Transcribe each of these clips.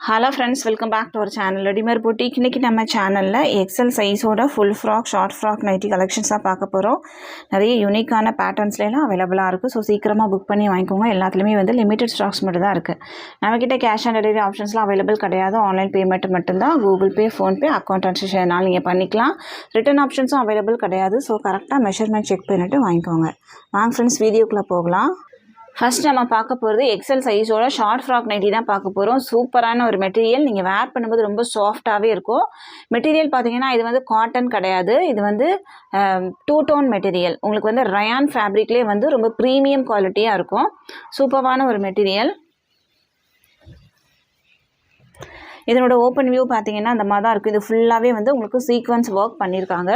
Hello friends, welcome back to our channel readymade boutique. இன்றைக்கி நம்ம சேனலில் எக்ஸல் சைஸோட full frock, short frock, nighty கலெக்ஷன்ஸாக பார்க்க போகிறோம். நிறைய யூனிக்கான பேட்டர்ன்ஸ்லாம் அவைலபிளாக இருக்குது. ஸோ சீக்கிரமாக புக் பண்ணி வாங்கிக்கோங்க. எல்லாத்துலேயுமே வந்து லிமிடெட் ஸ்டாக்ஸ் மட்டும் தான் இருக்குது. நம்மக்கிட்ட கேஷ் ஆன் டெலிவரி ஆப்ஷன்ஸ்லாம் அவைலபிள் கிடையாது. ஆன்லைன் பேமெண்ட் மட்டும்தான். கூகுள் பே, ஃபோன்பே, அக்கௌண்ட் ட்ரான்ஸ்ஃபர்னால நீங்கள் பண்ணிக்கலாம். ரிட்டன் ஆப்ஷன்ஸும் அவைலபிள் கிடையாது. ஸோ கரெக்டாக மெஷர்மெண்ட் செக் பண்ணிவிட்டு வாங்கிக்கோங்க. வாங்க ஃப்ரெண்ட்ஸ், வீடியோக்குள்ளே போகலாம். ஃபஸ்ட் நம்ம பார்க்க போகிறது எக்ஸல் சைஸோட ஷார்ட் ஃப்ராக் நைட்டி தான் பார்க்க போகிறோம். சூப்பரான ஒரு மெட்டீரியல். நீங்கள் வேர் பண்ணும்போது ரொம்ப சாஃப்டாகவே இருக்கும். மெட்டீரியல் பார்த்தீங்கன்னா இது வந்து காட்டன் கிடையாது. இது வந்து 2 டோன் மெட்டீரியல். உங்களுக்கு வந்து ரயான் ஃபேப்ரிக்லேயே வந்து ரொம்ப ப்ரீமியம் குவாலிட்டியாக இருக்கும். சூப்பரான ஒரு மெட்டீரியல். இதனோட ஓப்பன் வியூ பார்த்தீங்கன்னா அந்த மாதிரி தான் இருக்குது. இது ஃபுல்லாகவே வந்து உங்களுக்கு சீக்வன்ஸ் ஒர்க் பண்ணியிருக்காங்க.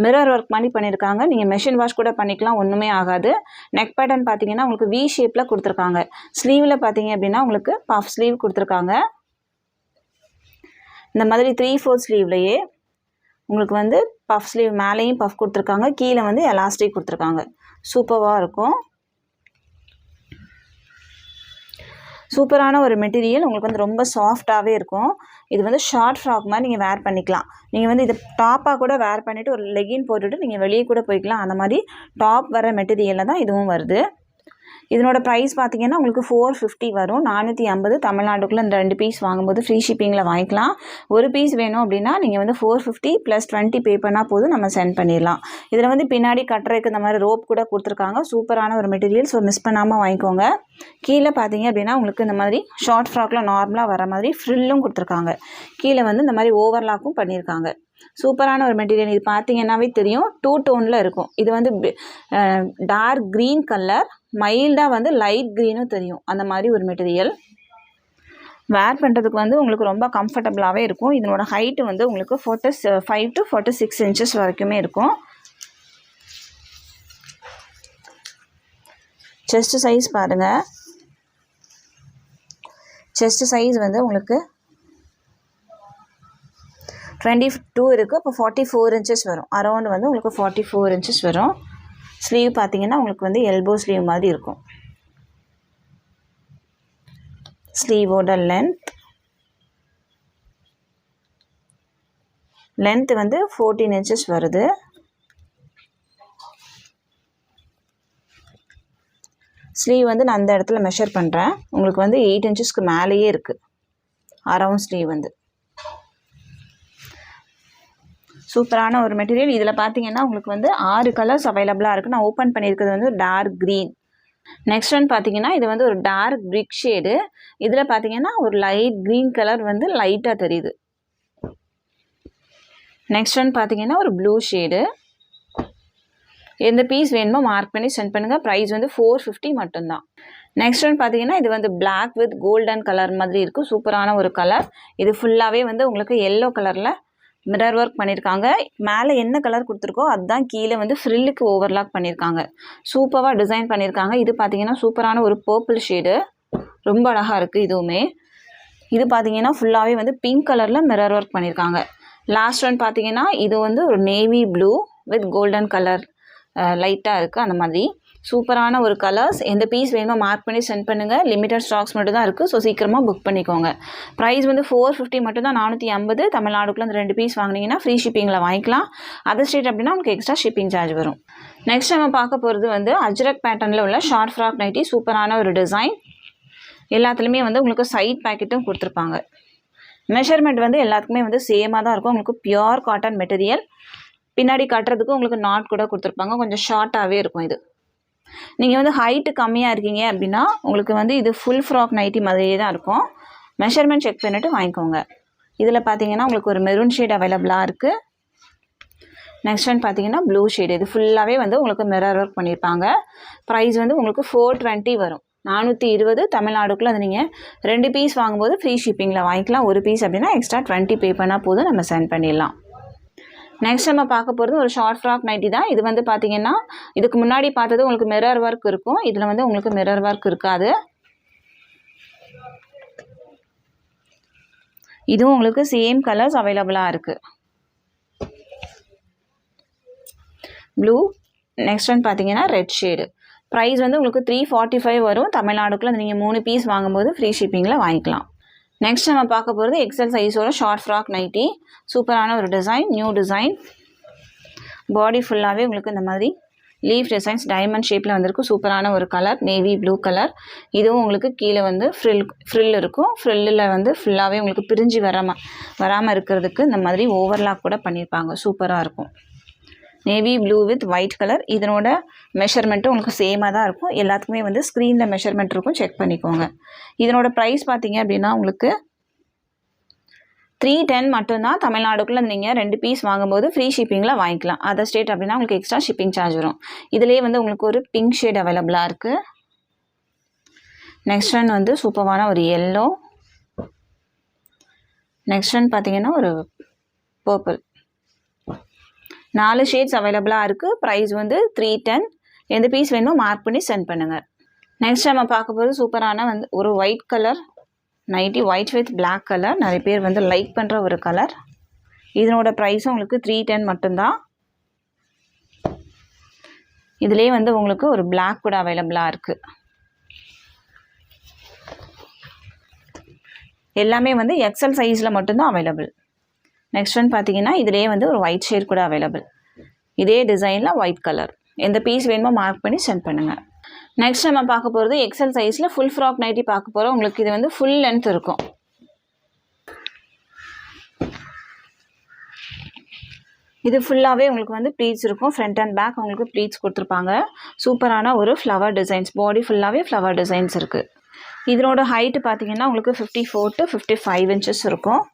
மிரர் ஒர்க் மாதிரி பண்ணியிருக்காங்க. நீங்கள் மெஷின் வாஷ் கூட பண்ணிக்கலாம், ஒன்றுமே ஆகாது. நெக் பேட்டர்ன் பார்த்தீங்கன்னா உங்களுக்கு வி ஷேப்பில் கொடுத்துருக்காங்க. ஸ்லீவில் பார்த்தீங்க அப்படின்னா உங்களுக்கு பஃப் ஸ்லீவ் கொடுத்துருக்காங்க. இந்த மாதிரி 3/4 ஸ்லீவ்லையே உங்களுக்கு வந்து பஃப் ஸ்லீவ், மேலேயும் பஃப் கொடுத்துருக்காங்க, கீழே வந்து எலாஸ்டிக் கொடுத்துருக்காங்க. சூப்பராக இருக்கும். சூப்பரான ஒரு மெட்டீரியல். உங்களுக்கு வந்து ரொம்ப சாஃப்டாகவே இருக்கும். இது வந்து ஷார்ட் ஃப்ராக் மாதிரி நீங்கள் வேர் பண்ணிக்கலாம். நீங்கள் வந்து இது டாப்பாக கூட வேர் பண்ணிவிட்டு ஒரு லெகின் போட்டுட்டு நீங்கள் வெளியே கூட போய்க்கலாம். அந்த மாதிரி டாப் வர மெட்டீரியலில் தான் இதுவும் வருது. இதனோட ப்ரைஸ் பார்த்தீங்கன்னா உங்களுக்கு 450 வரும். 450 தமிழ்நாட்டுக்குள்ளே இந்த 2 பீஸ் வாங்கும்போது ஃப்ரீ ஷிப்பிங்கில் வாங்கிக்கலாம். ஒரு பீஸ் வேணும் அப்படின்னா நீங்கள் வந்து 450 + 20 பே பண்ணால் போதும், நம்ம சென்ட் பண்ணிடலாம். இதில் வந்து பின்னாடி கட்டுறதுக்கு இந்த மாதிரி ரோப் கூட கொடுத்துருக்காங்க. சூப்பரான ஒரு மெட்டீரியல். ஸோ மிஸ் பண்ணாமல் வாங்கிக்கோங்க. கீழே பார்த்தீங்க அப்படின்னா உங்களுக்கு இந்த மாதிரி ஷார்ட் ஃப்ராக்கில் நார்மலாக வர மாதிரி ஃப்ரில்லும் கொடுத்துருக்காங்க. கீழே வந்து இந்த மாதிரி ஓவர்லாக்கும் பண்ணியிருக்காங்க. சூப்பரான ஒரு மெட்டீரியல். இது பார்த்தீங்கன்னாவே தெரியும், 2 டோனில் இருக்கும். இது வந்து டார்க் க்ரீன் கலர், மைல்டாக வந்து லைட் க்ரீனும் தெரியும். அந்த மாதிரி ஒரு மெட்டீரியல். வேர் பண்ணுறதுக்கு வந்து உங்களுக்கு ரொம்ப கம்ஃபர்டபுளாகவே இருக்கும். இதனோட ஹைட்டு வந்து உங்களுக்கு 45 to 46 inches வரைக்குமே இருக்கும். செஸ்ட் சைஸ் பாருங்கள். செஸ்ட் சைஸ் வந்து உங்களுக்கு 22 இருக்குது. இப்போ 44 inches வரும். அரௌண்ட் வந்து உங்களுக்கு 44 inches வரும். ஸ்லீவ் பார்த்தீங்கன்னா உங்களுக்கு வந்து எல்போ ஸ்லீவ் மாதிரி இருக்கும். ஸ்லீவோட லென்த் வந்து 14 inches வருது. ஸ்லீவ் வந்து நான் அந்த இடத்துல மெஷர் பண்ணுறேன். உங்களுக்கு வந்து 8 inchesக்கு மேலேயே இருக்குது அரவுண்ட் ஸ்லீவ் வந்து. சூப்பரான ஒரு மெட்டீரியல். இதில் பார்த்தீங்கன்னா உங்களுக்கு வந்து 6 கலர்ஸ் அவைலபிளாக இருக்குது. நான் ஓப்பன் பண்ணியிருக்கிறது வந்து டார்க் க்ரீன். நெக்ஸ்ட் ஒன் பார்த்தீங்கன்னா இது வந்து ஒரு டார்க் பிரிக் ஷேடு. இதில் பார்த்தீங்கன்னா ஒரு லைட் க்ரீன் கலர் வந்து லைட்டாக தெரியுது. நெக்ஸ்ட் ஒன் பார்த்தீங்கன்னா ஒரு ப்ளூ ஷேடு. எந்த பீஸ் வேணுமோ மார்க் பண்ணி சென்ட் பண்ணுங்கள். ப்ரைஸ் வந்து 450 மட்டும்தான். நெக்ஸ்ட் ஒன் பார்த்தீங்கன்னா இது வந்து பிளாக் வித் கோல்டன் கலர் மாதிரி இருக்குது. சூப்பரான ஒரு கலர். இது ஃபுல்லாகவே வந்து உங்களுக்கு எல்லோ கலரில் மிரர் ஒர்க் பண்ணியிருக்காங்க. மேலே என்ன கலர் கொடுத்துருக்கோ அதுதான் கீழே வந்து ஃப்ரில்லுக்கு ஓவர்லாக் பண்ணியிருக்காங்க. சூப்பராக டிசைன் பண்ணியிருக்காங்க. இது பார்த்தீங்கன்னா சூப்பரான ஒரு பர்பிள் ஷேடு. ரொம்ப அழகாக இருக்குது இதுவுமே. இது பார்த்தீங்கன்னா ஃபுல்லாகவே வந்து பிங்க் கலரில் மிரர் ஒர்க் பண்ணியிருக்காங்க. லாஸ்ட் ஒன் பார்த்தீங்கன்னா இது வந்து ஒரு navy blue with golden colour லைட்டாக இருக்குது. அந்த மாதிரி சூப்பரான ஒரு கலர்ஸ். எந்த பீஸ் வேணுமோ மார்க் பண்ணி சென்ட் பண்ணுங்கள். லிமிட்டட் ஸ்டாக்ஸ் மட்டும் தான் இருக்குது. ஸோ சீக்கிரமாக புக் பண்ணிக்கோங்க. ப்ரைஸ் வந்து 450 மட்டும் தான். 450 தமிழ்நாடுக்குள்ள இந்த 2 பீஸ் வாங்கினீங்கன்னா ஃப்ரீ ஷிப்பிங்கில் வாங்கிக்கலாம். அதர் ஸ்டேட் அப்படின்னா உங்களுக்கு எக்ஸ்ட்ரா ஷிப்பிங் சார்ஜ் வரும். நெக்ஸ்ட் நம்ம பார்க்க போகிறது வந்து அஜ்ரக் பேட்டர்னில் உள்ள ஷார்ட் ஃப்ராக் நைட்டி. சூப்பரான ஒரு டிசைன். எல்லாத்துலேயுமே வந்து உங்களுக்கு சைட் பேக்கெட்டும் கொடுத்துருப்பாங்க. மெஷர்மெண்ட் வந்து எல்லாத்துக்குமே வந்து சேமாக தான் இருக்கும். உங்களுக்கு பியோர் காட்டன் மெட்டீரியல். பின்னாடி கட்டுறதுக்கு உங்களுக்கு நாட் கூட கொடுத்துருப்பாங்க. கொஞ்சம் ஷார்ட்டாகவே இருக்கும். இது நீங்கள் வந்து ஹைட்டு கம்மியாக இருக்கீங்க அப்படின்னா உங்களுக்கு வந்து இது ஃபுல் ஃப்ராக் நைட்டி மாதிரியே தான் இருக்கும். மெஷர்மெண்ட் செக் பண்ணிவிட்டு வாங்கிக்கோங்க. இதில் பார்த்தீங்கன்னா உங்களுக்கு ஒரு மெரூன் ஷேட் அவைலபிளாக இருக்குது. நெக்ஸ்ட் ஒன் பார்த்தீங்கன்னா ப்ளூ ஷேடு. இது ஃபுல்லாகவே வந்து உங்களுக்கு மிரர் ஒர்க் பண்ணியிருப்பாங்க. ப்ரைஸ் வந்து உங்களுக்கு 420 வரும். 420 தமிழ்நாடுக்குள்ளே அது நீங்கள் 2 பீஸ் வாங்கும்போது ஃப்ரீ ஷிப்பிங்கில் வாங்கிக்கலாம். ஒரு பீஸ் அப்படின்னா எக்ஸ்ட்ரா 20 பே பண்ணால் போதும், நம்ம சென்ட் பண்ணிடலாம். நெக்ஸ்ட் நம்ம பார்க்க போகிறது ஒரு ஷார்ட் ஃப்ராக் நைட்டி தான். இது வந்து பார்த்தீங்கன்னா இதுக்கு முன்னாடி பார்த்தது உங்களுக்கு மிரர் ஒர்க் இருக்கும். இதில் வந்து உங்களுக்கு மிரர் ஒர்க் இருக்காது. இதுவும் உங்களுக்கு சேம் கலர்ஸ் அவைலபிளாக இருக்குது. ப்ளூ. நெக்ஸ்ட் ஒன் பார்த்தீங்கன்னா ரெட் ஷேடு. ப்ரைஸ் வந்து உங்களுக்கு 345 வரும். தமிழ்நாடுக்குள்ளே நீங்கள் 3 பீஸ் வாங்கும்போது ஃப்ரீ ஷிப்பிங்கில் வாங்கிக்கலாம். நெக்ஸ்ட் நம்ம பார்க்க போகிறது எக்ஸல் சைஸோட ஷார்ட் ஃப்ராக் நைட்டி. சூப்பரான ஒரு டிசைன், நியூ டிசைன். பாடி ஃபுல்லாகவே உங்களுக்கு இந்த மாதிரி லீஃப் டிசைன்ஸ் டைமண்ட் ஷேப்பில் வந்திருக்கு. சூப்பரான ஒரு கலர், நேவி ப்ளூ கலர். இதுவும் உங்களுக்கு கீழே வந்து ஃப்ரில் இருக்கும். ஃப்ரில்லில் வந்து ஃபுல்லாகவே உங்களுக்கு பிரிஞ்சு வராமல் இருக்கிறதுக்கு இந்த மாதிரி ஓவர்லாக் கூட பண்ணியிருப்பாங்க. சூப்பராக இருக்கும். Navy blue with white colour. இதனோட மெஷர்மெண்ட்டும் உங்களுக்கு சேமாக தான் இருக்கும். எல்லாத்துக்குமே வந்து ஸ்க்ரீனில் மெஷர்மெண்ட் இருக்கும், செக் பண்ணிக்கோங்க. இதனோட ப்ரைஸ் பார்த்தீங்க அப்படின்னா உங்களுக்கு 310 மட்டும்தான். தமிழ்நாடுக்குள்ளே நீங்கள் 2 பீஸ் வாங்கும்போது ஃப்ரீ ஷிப்பிங்கில் வாங்கிக்கலாம். அதர் ஸ்டேட் அப்படின்னா உங்களுக்கு எக்ஸ்ட்ரா ஷிப்பிங் சார்ஜ் வரும். இதிலே வந்து உங்களுக்கு ஒரு பிங்க் ஷேட் அவைலபிளாக இருக்குது. நெக்ஸ்ட் ஒன் வந்து சூப்பரான ஒரு எல்லோ. நெக்ஸ்ட் ஒன் பார்த்தீங்கன்னா ஒரு பர்பிள். 4 ஷேட்ஸ் அவைலபிளாக இருக்குது. ப்ரைஸ் வந்து 310. எந்த பீஸ் வேணுமோ மார்க் பண்ணி சென்ட் பண்ணுங்கள். நெக்ஸ்ட் நம்ம பார்க்க போகிறது சூப்பரான வந்து ஒரு white colour nighty, white with black colour. நிறைய பேர் வந்து லைக் பண்ணுற ஒரு கலர். இதனோட ப்ரைஸும் உங்களுக்கு 310 மட்டும்தான். இதிலே வந்து உங்களுக்கு ஒரு பிளாக் கூட அவைலபிளாக இருக்குது. எல்லாமே வந்து எக்ஸல் சைஸில் மட்டும்தான் அவைலபிள். நெக்ஸ்ட் ஒன் பார்த்தீங்கன்னா இதிலே வந்து ஒரு ஒயிட் ஷேட் கூட அவைலபிள். இதே டிசைனில் ஒயிட் கலர். எந்த பீஸ் வேணுமோ மார்க் பண்ணி சென்ட் பண்ணுங்கள். நெக்ஸ்ட் நம்ம பார்க்க போகிறது எக்ஸல் சைஸில் ஃபுல் ஃப்ராக் நைட்டி பார்க்க போகிறோம். உங்களுக்கு இது வந்து ஃபுல் லென்த் இருக்கும். இது ஃபுல்லாகவே உங்களுக்கு வந்து ப்ளீட்ஸ் இருக்கும். ஃப்ரண்ட் அண்ட் பேக் உங்களுக்கு ப்ளீட்ஸ் கொடுத்துருப்பாங்க. சூப்பரான ஒரு ஃப்ளவர் டிசைன்ஸ். பாடி ஃபுல்லாகவே ஃப்ளவர் டிசைன்ஸ் இருக்குது. இதனோட ஹைட்டு பார்த்தீங்கன்னா உங்களுக்கு 54 to 55 inches இருக்கும்.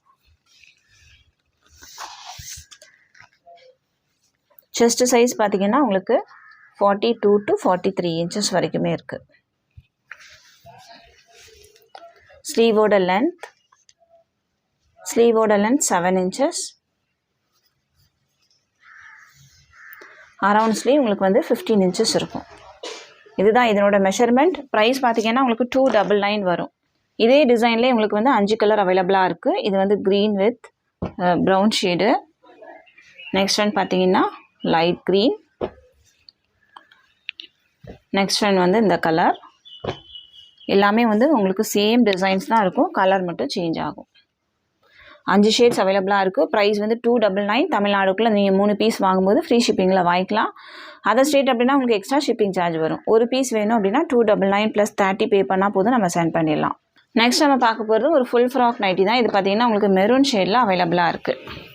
செஸ்ட் சைஸ் பார்த்தீங்கன்னா உங்களுக்கு 42 to 43 inches வரைக்குமே இருக்குது. ஸ்லீவோட லென்த் 7 inches. அரவுண்ட் ஸ்லீவ் உங்களுக்கு வந்து 15 inches இருக்கும். இதுதான் இதனோட மெஷர்மெண்ட். ப்ரைஸ் பார்த்தீங்கன்னா உங்களுக்கு 299 வரும். இதே டிசைன்லேயே உங்களுக்கு வந்து 5 கலர் அவைலபிளாக இருக்குது. இது வந்து green with brown shade. Next one பார்த்தீங்கன்னா லைட் க்ரீன். நெக்ஸ்ட் ஒன் வந்து இந்த கலர். எல்லாமே வந்து உங்களுக்கு சேம் டிசைன்ஸ் தான் இருக்கும், கலர் மட்டும் சேஞ்ச் ஆகும். 5 ஷேட்ஸ் அவைலபிளாக இருக்குது. ப்ரைஸ் வந்து 299. தமிழ்நாடுக்குள்ளே நீங்கள் 3 பீஸ் வாங்கும்போது ஃப்ரீ ஷிப்பிங்கில் வாங்கிக்கலாம். அதர் ஸ்டேட் அப்படின்னா உங்களுக்கு எக்ஸ்ட்ரா ஷிப்பிங் சார்ஜ் வரும். ஒரு பீஸ் வேணும் அப்படின்னா 299 + 30 பே பண்ணால் போதும், நம்ம சென்ட் பண்ணிடலாம். நெக்ஸ்ட் நம்ம பார்க்க போகிறது ஒரு ஃபுல் ஃப்ராக் நைட்டி தான். இது பார்த்தீங்கன்னா உங்களுக்கு மெரூன் ஷேடில் அவைலபிளாக இருக்குது.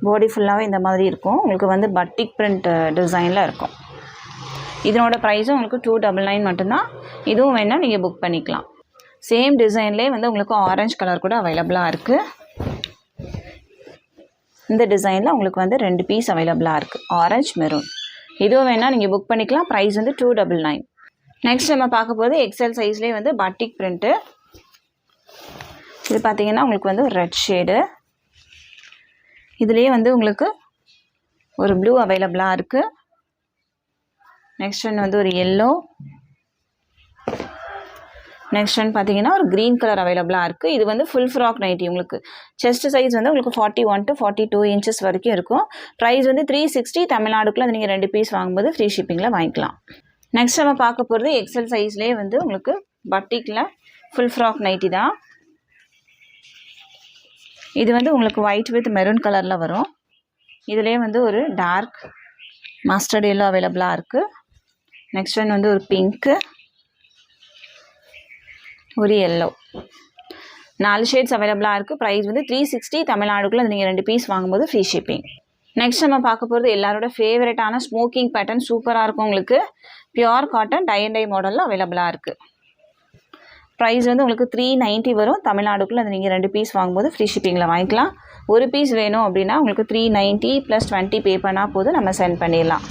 பாடி ஃபுல்லாகவே இந்த மாதிரி இருக்கும். உங்களுக்கு வந்து பட்டிக் பிரிண்ட் டிசைனில் இருக்கும். இதனோட ப்ரைஸும் உங்களுக்கு 299 மட்டும்தான். இதுவும் வேணால் நீங்கள் புக் பண்ணிக்கலாம். சேம் டிசைன்லேயே வந்து உங்களுக்கு ஆரஞ்சு கலர் கூட அவைலபிளாக இருக்குது. இந்த டிசைனில் உங்களுக்கு வந்து 2 பீஸ் அவைலபிளாக இருக்குது, ஆரஞ்சு மெரூன். இதுவும் வேணால் நீங்கள் புக் பண்ணிக்கலாம். ப்ரைஸ் வந்து 299. நெக்ஸ்ட் நம்ம பார்க்க போகிறது எக்ஸல் சைஸ்லேயே வந்து பட்டிக் பிரிண்ட்டு. இது பார்த்தீங்கன்னா உங்களுக்கு வந்து ஒரு ரெட் ஷேடு. இதுலேயே வந்து உங்களுக்கு ஒரு ப்ளூ அவைலபிளாக இருக்குது. நெக்ஸ்ட் ஒன் வந்து ஒரு எல்லோ. நெக்ஸ்ட் ஒன் பார்த்தீங்கன்னா ஒரு க்ரீன் கலர் அவைலபிளாக இருக்குது. இது வந்து ஃபுல் ஃப்ராக் நைட்டி. உங்களுக்கு செஸ்ட் சைஸ் வந்து உங்களுக்கு 41 to 42 inches வரைக்கும் இருக்கும். ப்ரைஸ் வந்து 360. தமிழ்நாடுக்குள்ளே நீங்கள் 2 பீஸ் வாங்கும்போது ஃப்ரீ ஷிப்பிங்கில் வாங்கிக்கலாம். நெக்ஸ்ட் நம்ம பார்க்க போகிறது எக்ஸல் சைஸ்லேயே வந்து உங்களுக்கு பட்டிக்கில் ஃபுல் ஃப்ராக் நைட்டி தான். இது வந்து உங்களுக்கு ஒயிட் வித் மெரூன் கலரில் வரும். இதுலேயே வந்து ஒரு டார்க் மஸ்டர்ட் எல்லோ அவைலபிளாக இருக்குது. நெக்ஸ்ட் ஒன் வந்து ஒரு பிங்க்கு, ஒரு எல்லோ. 4 ஷேட்ஸ் அவைலபிளாக இருக்குது. ப்ரைஸ் வந்து 360. தமிழ்நாடுக்குள்ளே நீங்கள் 2 பீஸ் வாங்கும்போது ஃப்ரீ ஷிப்பிங். நெக்ஸ்ட் நம்ம பார்க்க போகிறது எல்லாரோட ஃபேவரட்டான ஸ்மோக்கிங் பேட்டர்ன். சூப்பராக இருக்கும். உங்களுக்கு pure cotton tie and dye மாடலில் அவைலபிளாக இருக்குது. ப்ரைஸ் வந்து உங்களுக்கு 390 வரும். தமிழ்நாடுக்குள்ளே அது நீங்கள் 2 பீஸ் வாங்கும்போது ஃப்ரீ ஷிப்பிங்கில் வாங்கிக்கலாம். ஒரு பீஸ் வேணும் அப்படின்னா உங்களுக்கு 390 + 20 பே பண்ணால் போதும், நம்ம சென்ட் பண்ணிடலாம்.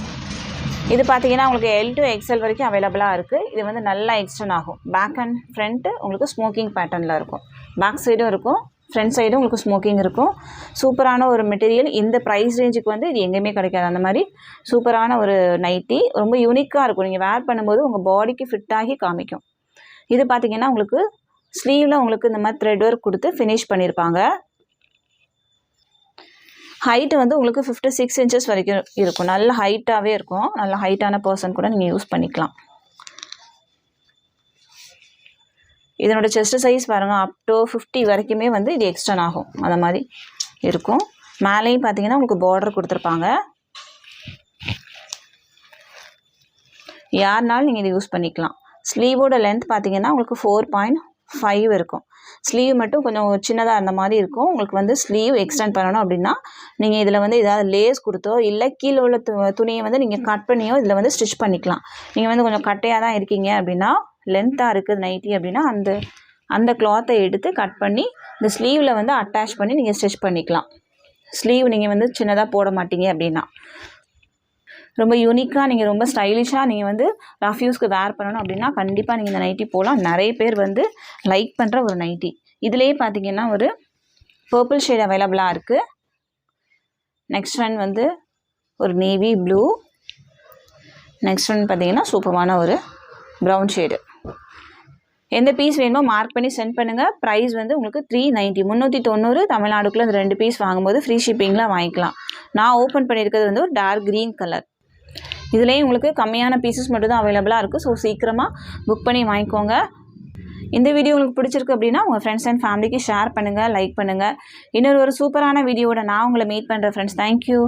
இது பார்த்தீங்கன்னா உங்களுக்கு L to XL வரைக்கும் அவைலபிளாக இருக்குது. இது வந்து நல்லா எக்ஸ்டெண்ட் ஆகும். பேக் அண்ட் ஃப்ரண்ட்டு உங்களுக்கு ஸ்மோக்கிங் பேட்டர்னில் இருக்கும். பேக் சைடும் இருக்கும், ஃப்ரண்ட் சைடும் உங்களுக்கு ஸ்மோக்கிங் இருக்கும். சூப்பரான ஒரு மெட்டீரியல். இந்த ப்ரைஸ் ரேஞ்சுக்கு வந்து இது எங்கேயுமே கிடைக்காது. அந்த மாதிரி சூப்பரான ஒரு நைட்டி, ரொம்ப யூனிக்காக இருக்கும். நீங்கள் வேர் பண்ணும்போது உங்கள் பாடிக்கு ஃபிட்டாகி காமிக்கும். இது பார்த்தீங்கன்னா உங்களுக்கு ஸ்லீவில் உங்களுக்கு இந்த மாதிரி த்ரெட் ஒர்க் கொடுத்து ஃபினிஷ் பண்ணியிருப்பாங்க. ஹைட்டு வந்து உங்களுக்கு 56 inches வரைக்கும் இருக்கும். நல்ல ஹைட்டாகவே இருக்கும். நல்ல ஹைட்டான பர்சன் கூட நீங்கள் யூஸ் பண்ணிக்கலாம். இதனோட செஸ்ட் சைஸ் பாருங்கள், அப் டு 50 வரைக்குமே வந்து இது எக்ஸ்டெண்ட் ஆகும். அந்த மாதிரி இருக்கும். மேலேயும் பார்த்தீங்கன்னா உங்களுக்கு பார்டர் கொடுத்துருப்பாங்க. யாருனாலும் நீங்கள் இதை யூஸ் பண்ணிக்கலாம். ஸ்லீவோட லென்த் பார்த்தீங்கன்னா உங்களுக்கு 4.5 இருக்கும். ஸ்லீவ் மட்டும் கொஞ்சம் சின்னதாக அந்த மாதிரி இருக்கும். உங்களுக்கு வந்து ஸ்லீவ் எக்ஸ்டெண்ட் பண்ணணும் அப்படின்னா நீங்கள் இதில் வந்து ஏதாவது லேஸ் கொடுத்தோ இல்லை கீழே உள்ள துணியை வந்து நீங்கள் கட் பண்ணியோ இதில் வந்து ஸ்டிச் பண்ணிக்கலாம். நீங்கள் வந்து கொஞ்சம் கட்டையாக தான் இருக்கீங்க அப்படின்னா, லென்த்தாக இருக்குது நைட்டி அப்படின்னா அந்த கிளாத்தை எடுத்து கட் பண்ணி இந்த ஸ்லீவில் வந்து அட்டாச் பண்ணி நீங்கள் ஸ்டிச் பண்ணிக்கலாம். ஸ்லீவ் நீங்கள் வந்து சின்னதாக போட மாட்டீங்க அப்படின்னா. ரொம்ப யூனிக்காக நீங்கள் ரொம்ப ஸ்டைலிஷாக நீங்கள் வந்து ரஃப் யூஸ்க்கு வேர் பண்ணணும் அப்படின்னா கண்டிப்பாக நீங்கள் இந்த நைட்டி போகலாம். நிறைய பேர் வந்து லைக் பண்ணுற ஒரு நைட்டி. இதிலேயே பார்த்தீங்கன்னா ஒரு பர்பிள் ஷேட் அவைலபிளாக இருக்குது. நெக்ஸ்ட் ஒன் வந்து ஒரு நேவி ப்ளூ. நெக்ஸ்ட் ஒன் பார்த்தீங்கன்னா சூப்பரான ஒரு ப்ரௌன் ஷேடு. எந்த பீஸ் வேணுமோ மார்க் பண்ணி சென்ட் பண்ணுங்கள். ப்ரைஸ் வந்து உங்களுக்கு 390 390 தமிழ்நாடுக்குள்ளே இந்த 2 பீஸ் வாங்கும்போது ஃப்ரீ ஷிப்பிங்கில் வாங்கிக்கலாம். நான் ஓப்பன் பண்ணியிருக்கிறது வந்து ஒரு டார்க் க்ரீன் கலர். இதுலேயும் உங்களுக்கு கம்மியான பீசஸ் மட்டும் தான் அவைலபிளாக இருக்குது. ஸோ சீக்கிரமாக புக் பண்ணி வாங்கிக்கோங்க. இந்த வீடியோ உங்களுக்கு பிடிச்சிருக்கு அப்படின்னா உங்கள் ஃப்ரெண்ட்ஸ் அண்ட் ஃபேமிலிக்கு ஷேர் பண்ணுங்கள், லைக் பண்ணுங்கள். இன்னொரு சூப்பரான வீடியோவோட நான் உங்களை மீட் பண்ணுறேன் ஃப்ரெண்ட்ஸ். தேங்க்யூ.